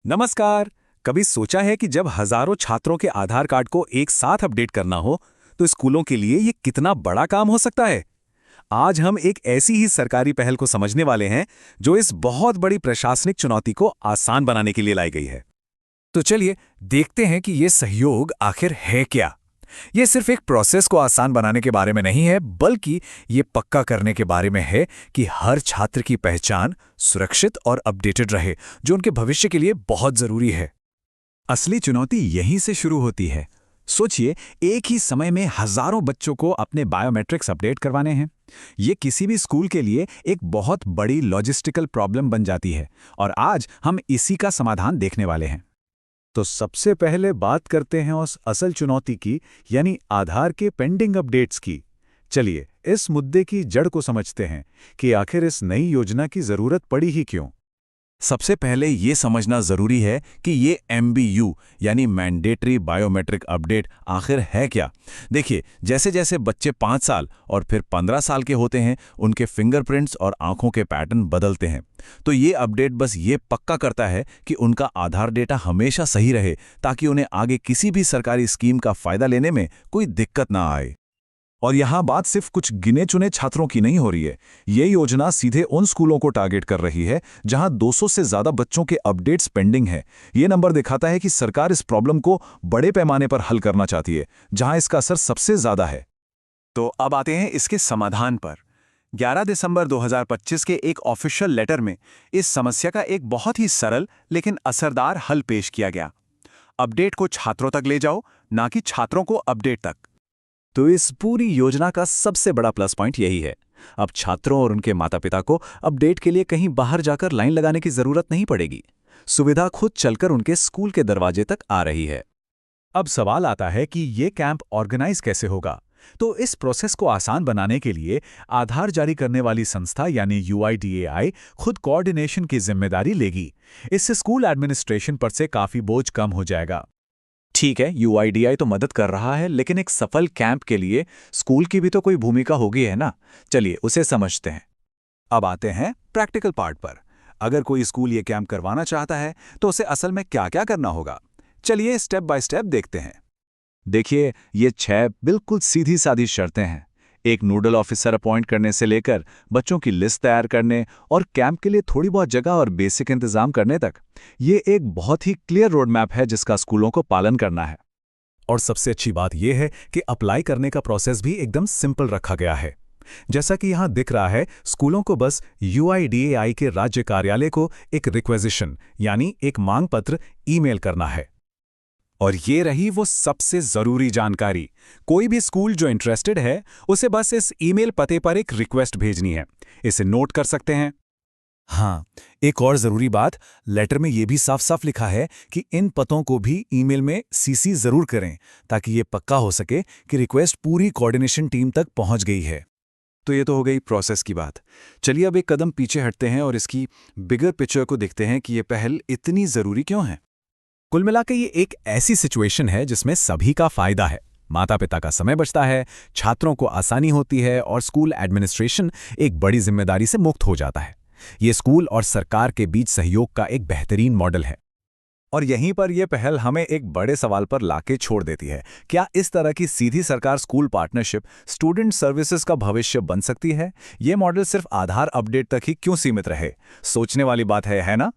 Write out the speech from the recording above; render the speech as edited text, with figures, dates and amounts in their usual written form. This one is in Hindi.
नमस्कार। कभी सोचा है कि जब हजारों छात्रों के आधार कार्ड को एक साथ अपडेट करना हो तो स्कूलों के लिए ये कितना बड़ा काम हो सकता है। आज हम एक ऐसी ही सरकारी पहल को समझने वाले हैं जो इस बहुत बड़ी प्रशासनिक चुनौती को आसान बनाने के लिए लाई गई है। तो चलिए देखते हैं कि ये सहयोग आखिर है क्या। ये सिर्फ एक प्रोसेस को आसान बनाने के बारे में नहीं है, बल्कि ये पक्का करने के बारे में है कि हर छात्र की पहचान सुरक्षित और अपडेटेड रहे, जो उनके भविष्य के लिए बहुत जरूरी है। असली चुनौती यहीं से शुरू होती है। सोचिए, एक ही समय में हजारों बच्चों को अपने बायोमेट्रिक्स अपडेट करवाने हैं। ये किसी भी स्कूल के लिए एक बहुत बड़ी लॉजिस्टिकल प्रॉब्लम बन जाती है और आज हम इसी का समाधान देखने वाले हैं। तो सबसे पहले बात करते हैं उस असल चुनौती की, यानी आधार के पेंडिंग अपडेट्स की। चलिए इस मुद्दे की जड़ को समझते हैं कि आखिर इस नई योजना की जरूरत पड़ी ही क्यों। सबसे पहले ये समझना जरूरी है कि ये MBU यानी मैंडेटरी बायोमेट्रिक अपडेट आखिर है क्या। देखिए, जैसे जैसे बच्चे 5 साल और फिर 15 साल के होते हैं, उनके फिंगरप्रिंट्स और आंखों के पैटर्न बदलते हैं। तो ये अपडेट बस ये पक्का करता है कि उनका आधार डेटा हमेशा सही रहे, ताकि उन्हें आगे किसी भी सरकारी स्कीम का फायदा लेने में कोई दिक्कत ना आए। और यहाँ बात सिर्फ कुछ गिने चुने छात्रों की नहीं हो रही है। ये योजना सीधे उन स्कूलों को टारगेट कर रही है जहां 200 से ज्यादा बच्चों के अपडेट्स पेंडिंग हैं। ये नंबर दिखाता है कि सरकार इस प्रॉब्लम को बड़े पैमाने पर हल करना चाहती है, जहां इसका असर सबसे ज्यादा है। तो अब आते हैं इसके समाधान पर। 11 दिसंबर 2025 के एक ऑफिशियल लेटर में इस समस्या का एक बहुत ही सरल लेकिन असरदार हल पेश किया गया। अपडेट को छात्रों तक ले जाओ, ना कि छात्रों को अपडेट तक। तो इस पूरी योजना का सबसे बड़ा प्लस पॉइंट यही है। अब छात्रों और उनके माता-पिता को अपडेट के लिए कहीं बाहर जाकर लाइन लगाने की जरूरत नहीं पड़ेगी। सुविधा खुद चलकर उनके स्कूल के दरवाजे तक आ रही है। अब सवाल आता है कि ये कैंप ऑर्गेनाइज कैसे होगा। तो इस प्रोसेस को आसान बनाने के लिए आधार जारी करने वाली संस्था यानी UIDAI खुद कोऑर्डिनेशन की जिम्मेदारी लेगी। इससे स्कूल एडमिनिस्ट्रेशन पर से काफी बोझ कम हो जाएगा। ठीक है, UIDAI तो मदद कर रहा है, लेकिन एक सफल कैंप के लिए स्कूल की भी तो कोई भूमिका होगी, है ना। चलिए उसे समझते हैं। अब आते हैं प्रैक्टिकल पार्ट पर। अगर कोई स्कूल ये कैंप करवाना चाहता है तो उसे असल में क्या-क्या करना होगा। चलिए स्टेप बाय स्टेप देखते हैं। देखिए, ये 6 बिल्कुल सीधी सादी शर्तें हैं। एक नोडल ऑफिसर अपॉइंट करने से लेकर बच्चों की लिस्ट तैयार करने और कैंप के लिए थोड़ी बहुत जगह और बेसिक इंतजाम करने तक, ये एक बहुत ही क्लियर रोड मैप है जिसका स्कूलों को पालन करना है। और सबसे अच्छी बात यह है कि अप्लाई करने का प्रोसेस भी एकदम सिंपल रखा गया है। जैसा कि यहां दिख रहा है, स्कूलों को बस UIDAI के राज्य कार्यालय को एक रिक्वेजिशन यानी एक मांग पत्र ईमेल करना है। और ये रही वो सबसे जरूरी जानकारी। कोई भी स्कूल जो इंटरेस्टेड है उसे बस इस ईमेल पते पर एक रिक्वेस्ट भेजनी है। इसे नोट कर सकते हैं। हाँ, एक और जरूरी बात, लेटर में यह भी साफ साफ लिखा है कि इन पतों को भी ईमेल में CC जरूर करें, ताकि ये पक्का हो सके कि रिक्वेस्ट पूरी कोऑर्डिनेशन टीम तक पहुंच गई है। तो ये तो हो गई प्रोसेस की बात। चलिए अब एक कदम पीछे हटते हैं और इसकी बिगर पिक्चर को देखते हैं कि ये पहल इतनी जरूरी क्यों है। कुल मिलाकर ये एक ऐसी सिचुएशन है जिसमें सभी का फायदा है। माता पिता का समय बचता है, छात्रों को आसानी होती है और स्कूल एडमिनिस्ट्रेशन एक बड़ी जिम्मेदारी से मुक्त हो जाता है। ये स्कूल और सरकार के बीच सहयोग का एक बेहतरीन मॉडल है। और यहीं पर यह पहल हमें एक बड़े सवाल पर लाके छोड़ देती है। क्या इस तरह की सीधी सरकार स्कूल पार्टनरशिप स्टूडेंट सर्विसेज का भविष्य बन सकती है? ये मॉडल सिर्फ आधार अपडेट तक ही क्यों सीमित रहे? सोचने वाली बात है ना?